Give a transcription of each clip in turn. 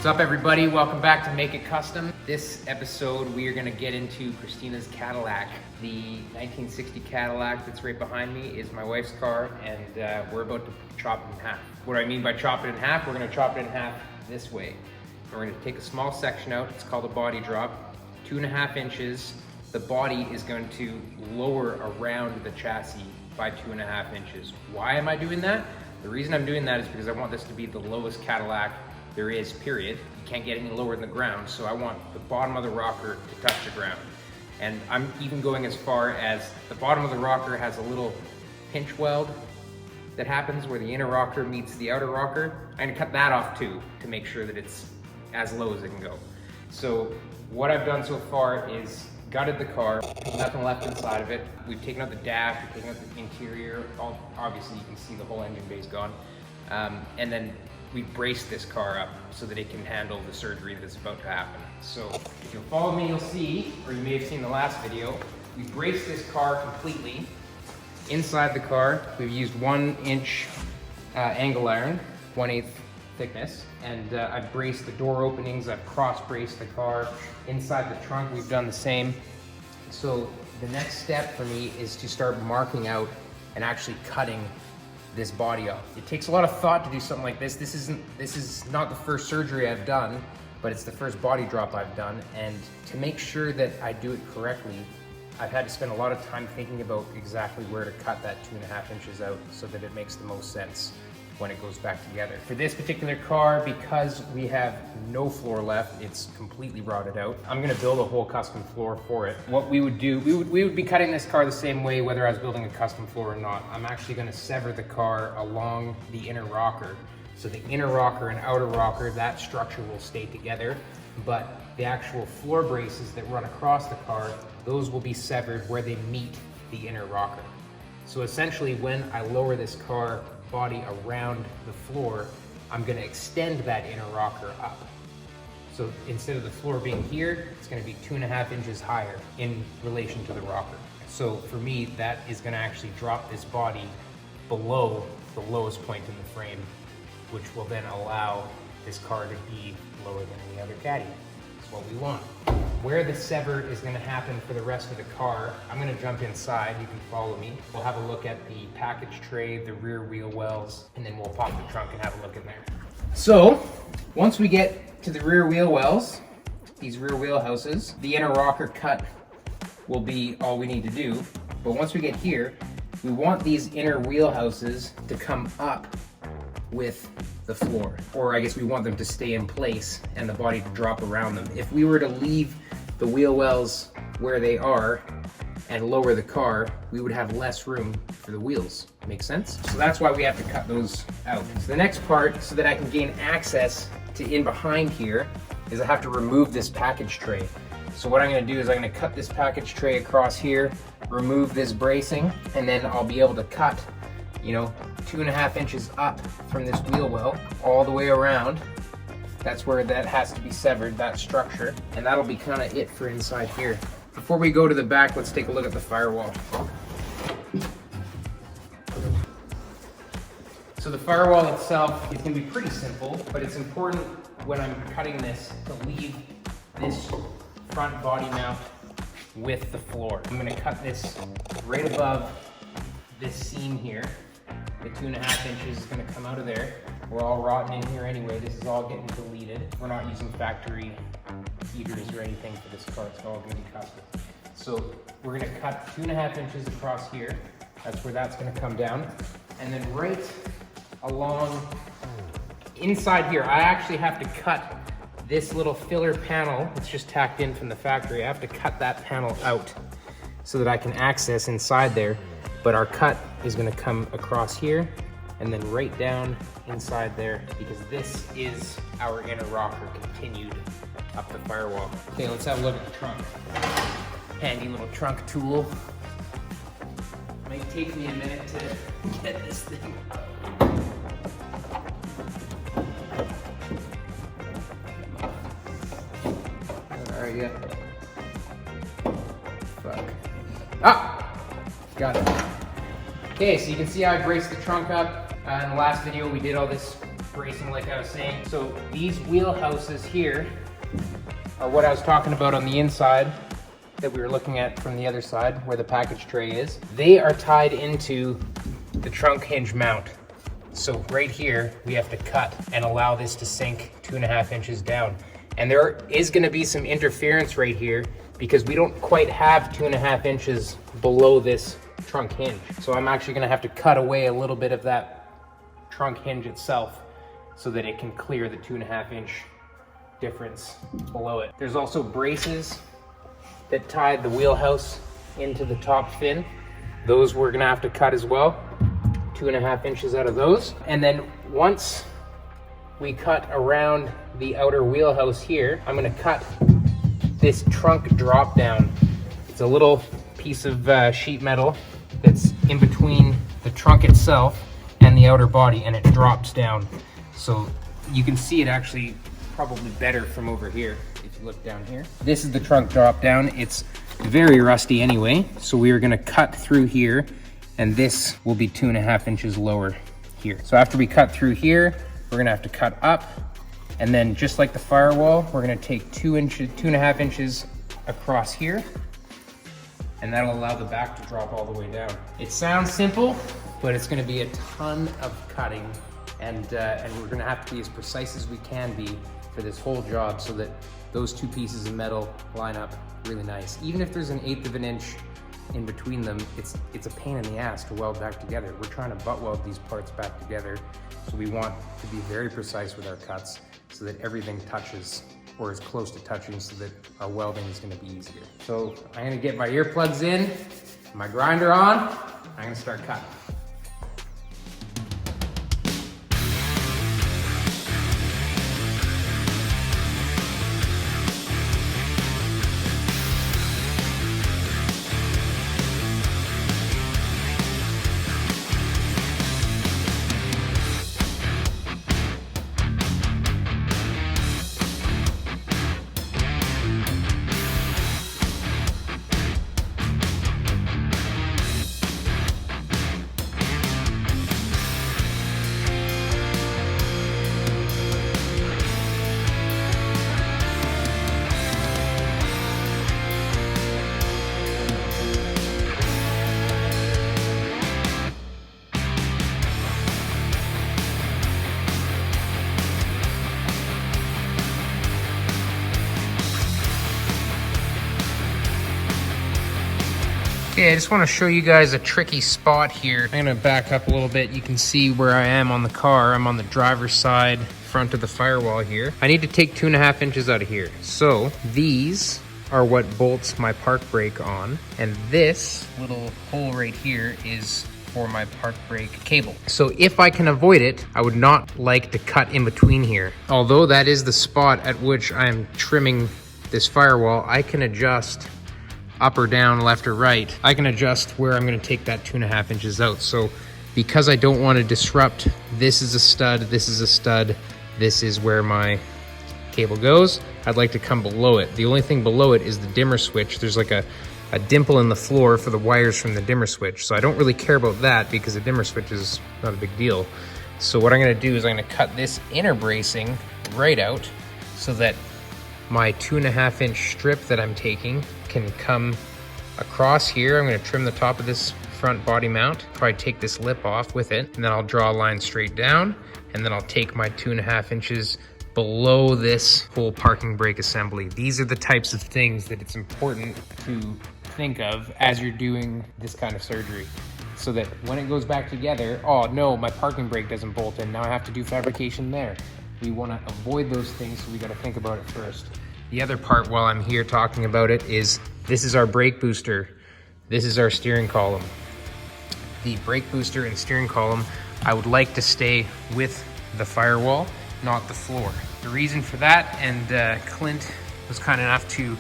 What's up, everybody? Welcome back to Make It Kustom. This episode we are going to get into Kristina's Cadillac. The 1960 Cadillac that's right behind me is my wife's car, and we're about to chop it in half. What do I mean by chop it in half? We're going to chop it in half this way. We're going to take a small section out. It's called a body drop, 2.5 inches. The body is going to lower around the chassis by 2.5 inches. Why am I doing that? The reason I'm doing that is because I want this to be the lowest Cadillac there is, period. You can't get any lower than the ground, so I want the bottom of the rocker to touch the ground. And I'm even going as far as the bottom of the rocker has a little pinch weld that happens where the inner rocker meets the outer rocker. I'm gonna cut that off too to make sure that it's as low as it can go. So what I've done so far is gutted the car, nothing left inside of it. We've taken out the dash, we've taken out the interior. Obviously you can see the whole engine bay's gone. And then we braced this car up so that it can handle the surgery that's about to happen. So if you'll follow me, you'll see, or you may have seen the last video, we braced this car completely. Inside the car, we've used 1 inch angle iron, 1/8 thickness, and I've braced the door openings, I've cross-braced the car. Inside the trunk, we've done the same. So the next step for me is to start marking out and actually cutting this body off. It takes a lot of thought to do something like this. This is not the first surgery I've done, but it's the first body drop I've done. And to make sure that I do it correctly, I've had to spend a lot of time thinking about exactly where to cut that 2.5 inches out so that it makes the most sense when it goes back together. For this particular car, because we have no floor left, it's completely rotted out, I'm gonna build a whole custom floor for it. What we would do, we would be cutting this car the same way whether I was building a custom floor or not. I'm actually gonna sever the car along the inner rocker. So the inner rocker and outer rocker, that structure will stay together, but the actual floor braces that run across the car, those will be severed where they meet the inner rocker. So essentially when I lower this car body around the floor, I'm gonna extend that inner rocker up. So instead of the floor being here, it's gonna be 2.5 inches higher in relation to the rocker. So for me, that is gonna actually drop this body below the lowest point in the frame, which will then allow this car to be lower than any other Caddy. That's what we want. Where the sever is going to happen for the rest of the car, I'm going to jump inside, you can follow me. We'll have a look at the package tray, the rear wheel wells, and then we'll pop the trunk and have a look in there. So, once we get to the rear wheel wells, these rear wheel houses, the inner rocker cut will be all we need to do. But once we get here, we want these inner wheel houses to come up with the floor. Or I guess we want them to stay in place and the body to drop around them. If we were to leave the wheel wells where they are and lower the car, we would have less room for the wheels. Make sense? So that's why we have to cut those out. So the next part, so that I can gain access to in behind here, is I have to remove this package tray. So what I'm gonna do is I'm gonna cut this package tray across here, remove this bracing, and then I'll be able to cut, 2.5 inches up from this wheel well all the way around. That's where that has to be severed, that structure, and that'll be kind of it for inside here. Before we go to the back, let's take a look at the firewall. So the firewall itself is going to be pretty simple, but it's important when I'm cutting this to leave this front body mount with the floor. I'm going to cut this right above this seam here. The 2.5 inches is going to come out of there. We're all rotten in here anyway. This is all getting deleted. We're not using factory heaters or anything for this car. It's all going to be custom. So we're going to cut 2.5 inches across here. That's where that's going to come down. And then right along inside here, I actually have to cut this little filler panel. It's just tacked in from the factory. I have to cut that panel out so that I can access inside there. But our cut is going to come across here and then right down inside there, because this is our inner rocker continued up the firewall. Okay, let's have a look at the trunk. Handy little trunk tool. Might take me a minute to get this thing out. Alright, yeah. Fuck. Ah! Got it. Okay, so you can see how I braced the trunk up. In the last video, we did all this bracing like I was saying. So these wheelhouses here are what I was talking about on the inside that we were looking at from the other side where the package tray is. They are tied into the trunk hinge mount. So right here, we have to cut and allow this to sink 2.5 inches down. And there is gonna be some interference right here because we don't quite have 2.5 inches below this trunk hinge. So I'm actually gonna have to cut away a little bit of that trunk hinge itself so that it can clear the 2.5 inch difference below it. There's also braces that tie the wheelhouse into the top fin. Those we're gonna have to cut as well. 2.5 inches out of those. And then once we cut around the outer wheelhouse here, I'm gonna cut this trunk drop down. It's a little piece of sheet metal that's in between the trunk itself and the outer body, and it drops down. So you can see it actually probably better from over here if you look down here. This is the trunk drop down. It's very rusty anyway, so we are gonna cut through here, and this will be 2.5 inches lower here. So after we cut through here, we're gonna have to cut up, and then just like the Firewall, we're gonna take 2.5 inches across here, and that'll allow the back to drop all the way down. It sounds simple, but it's gonna be a ton of cutting, and we're gonna have to be as precise as we can be for this whole job so that those two pieces of metal line up really nice. Even if there's 1/8 of an inch in between them, it's a pain in the ass to weld back together. We're trying to butt weld these parts back together, so we want to be very precise with our cuts so that everything touches or is close to touching so that our welding is gonna be easier. So I'm gonna get my earplugs in, my grinder on, I'm gonna start cutting. Okay, I just want to show you guys a tricky spot here. I'm gonna back up a little bit. You can see where I am on the car. I'm on the driver's side, front of the Firewall here. I need to take 2.5 inches out of here. So these are what bolts my park brake on. And this little hole right here is for my park brake cable. So if I can avoid it, I would not like to cut in between here. Although that is the spot at which I'm trimming this Firewall, I can adjust up or down, left or right. I can adjust where I'm gonna take that 2.5 inches out. So because I don't wanna disrupt, this is a stud, this is a stud, this is where my cable goes, I'd like to come below it. The only thing below it is the dimmer switch. There's like a dimple in the floor for the wires from the dimmer switch. So I don't really care about that because the dimmer switch is not a big deal. So what I'm gonna do is I'm gonna cut this inner bracing right out so that my 2.5 inch strip that I'm taking can come across here. I'm gonna trim the top of this front body mount, probably take this lip off with it, and then I'll draw a line straight down, and then I'll take my 2.5 inches below this whole parking brake assembly. These are the types of things that it's important to think of as you're doing this kind of surgery, so that when it goes back together, oh no, my parking brake doesn't bolt in, now I have to do fabrication there. We wanna avoid those things, so we gotta think about it first. The other part while I'm here talking about it is, this is our brake booster. This is our steering column. The brake booster and steering column, I would like to stay with the Firewall, not the floor. The reason for that, and Clint was kind enough to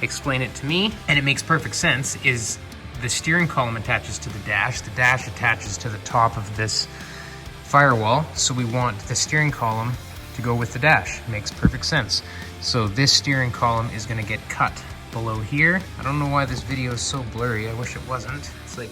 explain it to me, and it makes perfect sense, is the steering column attaches to the dash attaches to the top of this Firewall, so we want the steering column to go with the dash. Makes perfect sense. So this steering column is gonna get cut below here. I don't know why this video is so blurry. I wish it wasn't. It's like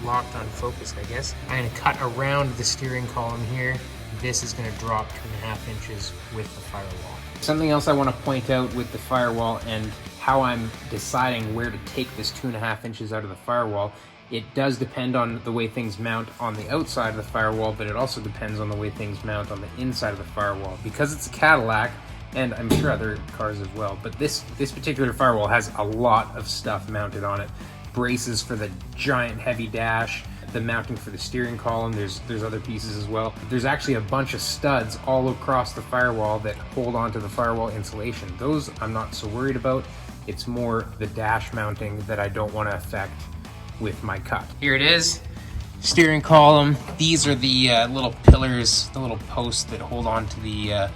locked on focus, I guess. I'm gonna cut around the steering column here. this is going to drop 2.5 inches with the Firewall. Something else I want to point out with the Firewall and how I'm deciding where to take this 2.5 inches out of the Firewall, it does depend on the way things mount on the outside of the Firewall, but it also depends on the way things mount on the inside of the Firewall. Because it's a Cadillac, and I'm sure other cars as well, but this particular Firewall has a lot of stuff mounted on it. Braces for the giant heavy dash, the mounting for the steering column, there's other pieces as well. There's actually a bunch of studs all across the Firewall that hold onto the Firewall insulation. Those I'm not so worried about. It's more the dash mounting that I don't want to affect with my cut. Here it is, steering column. These are the little pillars, the little posts that hold on to the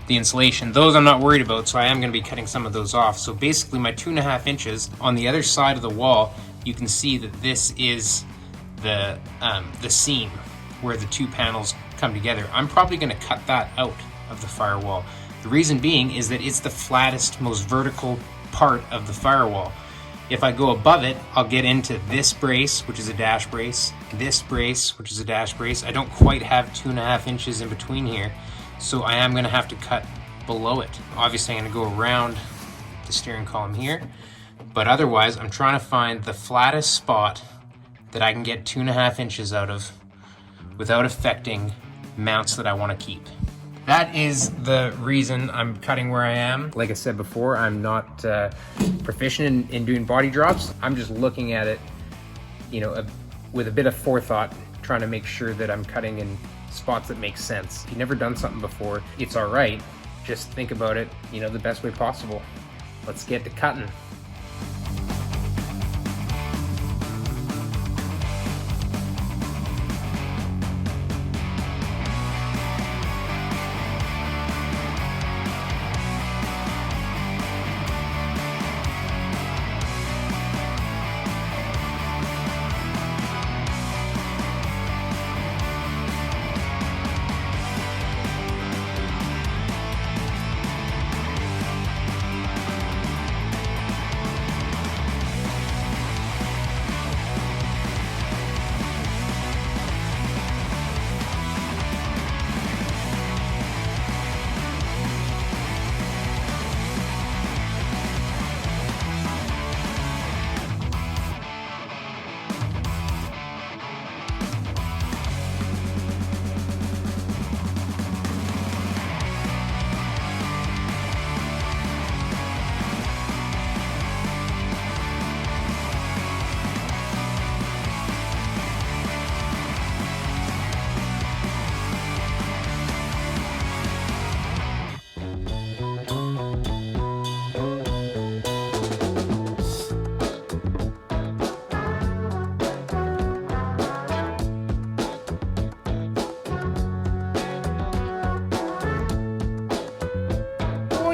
insulation. Those I'm not worried about, so I am going to be cutting some of those off. So basically my 2.5 inches on the other side of the wall, you can see that this is the seam where the two panels come together. I'm probably going to cut that out of the Firewall. The reason being is that it's the flattest, most vertical part of the Firewall. If I go above it, I'll get into this brace, which is a dash brace, this brace, which is a dash brace. I don't quite have 2.5 inches in between here, so I am going to have to cut below it. Obviously, I'm going to go around the steering column here, but otherwise, I'm trying to find the flattest spot that I can get 2.5 inches out of without affecting mounts that I want to keep. That is the reason I'm cutting where I am. Like I said before, I'm not proficient in doing body drops. I'm just looking at it, you know, with a bit of forethought, trying to make sure that I'm cutting in spots that make sense. If you've never done something before, it's all right. Just think about it, you know, the best way possible. Let's get to cutting.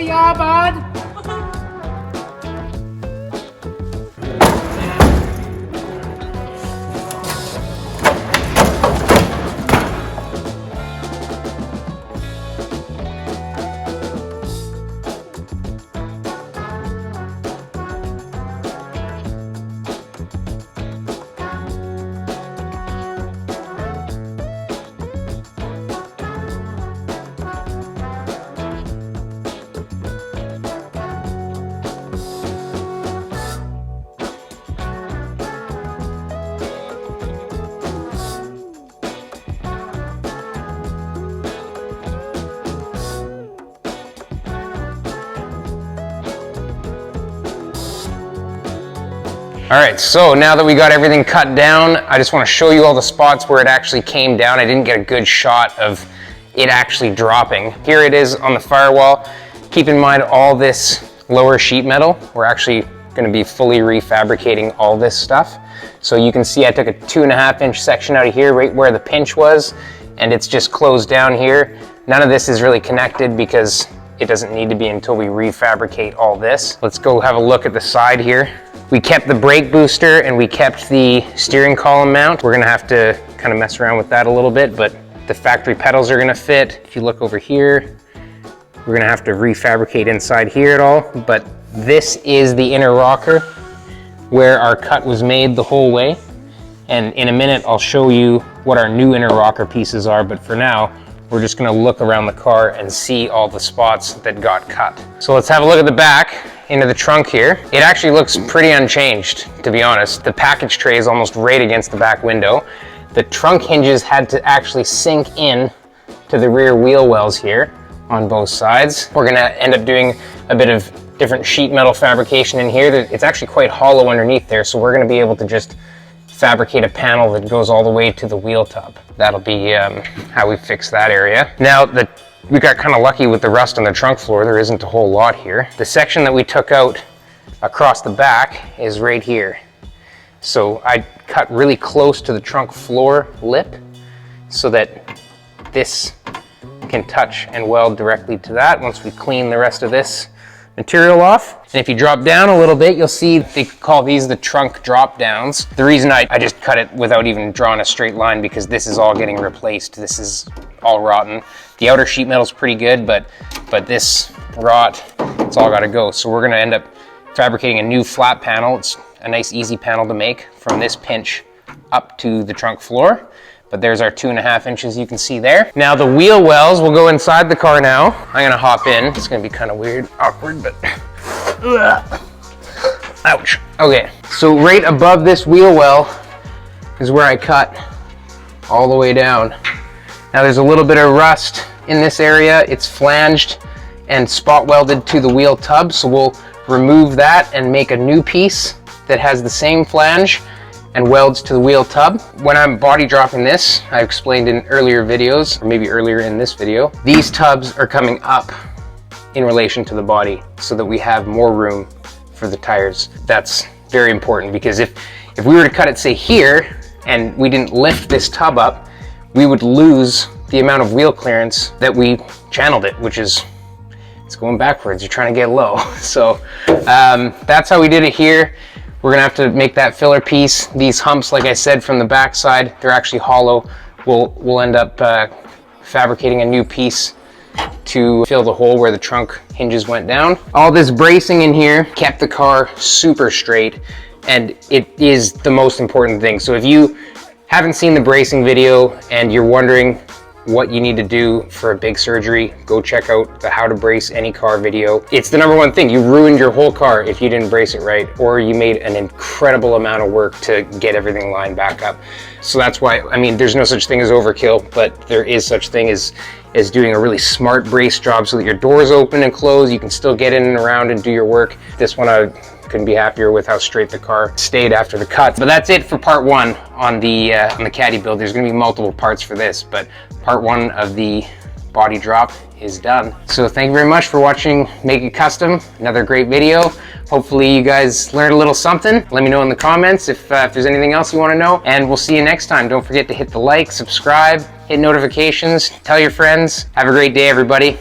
Yeah, bud. All right, so now that we got everything cut down, I just want to show you all the spots where it actually came down. I didn't get a good shot of it actually dropping. Here it is on the Firewall. Keep in mind all this lower sheet metal. We're actually going to be fully refabricating all this stuff. So you can see I took a 2.5 inch section out of here right where the pinch was, and it's just closed down here. None of this is really connected because it doesn't need to be until we refabricate all this. Let's go have a look at the side here. We kept the brake booster and we kept the steering column mount. We're gonna have to kind of mess around with that a little bit, but the factory pedals are gonna fit. If you look over here, we're gonna have to refabricate inside here at all, but this is the inner rocker where our cut was made the whole way. And in a minute, I'll show you what our new inner rocker pieces are, but for now, we're just gonna look around the car and see all the spots that got cut. So let's have a look at the back, into the trunk here. It actually looks pretty unchanged, to be honest. The package tray is almost right against the back window. The trunk hinges had to actually sink in to the rear wheel wells here on both sides. We're gonna end up doing a bit of different sheet metal fabrication in here. It's actually quite hollow underneath there, so we're gonna be able to just fabricate a panel that goes all the way to the wheel tub. That'll be how we fix that area. Now, we got kind of lucky with the rust on the trunk floor. There isn't a whole lot here. The section that we took out across the back is right here. So I cut really close to the trunk floor lip so that this can touch and weld directly to that once we clean the rest of this material off. And if you drop down a little bit, you'll see they call these the trunk drop downs. The reason I just cut it without even drawing a straight line, because this is all getting replaced. This is all rotten. The outer sheet metal's pretty good, but this rot, it's all gotta go. So we're gonna end up fabricating a new flat panel. It's a nice easy panel to make from this pinch up to the trunk floor. But there's our 2.5 inches you can see there. Now the wheel wells will go inside the car now. I'm gonna hop in. It's gonna be kind of weird, awkward, but ouch. Okay, so right above this wheel well is where I cut all the way down. Now there's a little bit of rust in this area. It's flanged and spot welded to the wheel tub, so we'll remove that and make a new piece that has the same flange and welds to the wheel tub. When I'm body dropping this, I explained in earlier videos, or maybe earlier in this video, these tubs are coming up in relation to the body so that we have more room for the tires. That's very important, because if we were to cut it, say here, and we didn't lift this tub up, we would lose the amount of wheel clearance that we channeled it, which is, it's going backwards. You're trying to get low. So that's how we did it here. We're gonna have to make that filler piece. These humps, like I said, from the back side, they're actually hollow. We'll end up fabricating a new piece to fill the hole where the trunk hinges went down. All this bracing in here kept the car super straight, and it is the most important thing. So if you haven't seen the bracing video and you're wondering what you need to do for a big surgery, go check out the How to Brace Any Car video. It's the #1 thing. You ruined your whole car if you didn't brace it right, or you made an incredible amount of work to get everything lined back up. So that's why, I mean, there's no such thing as overkill, but there is such thing as doing a really smart brace job so that your doors open and close, you can still get in and around and do your work. This one, I couldn't be happier with how straight the car stayed after the cut. But that's it for part 1 on the Caddy build. There's gonna be multiple parts for this, but part 1 of the body drop is done. So thank you very much for watching Make It Custom, another great video. Hopefully you guys learned a little something. Let me know in the comments if there's anything else you want to know, and we'll see you next time. Don't forget to hit the like, subscribe, hit notifications, tell your friends. Have a great day, everybody.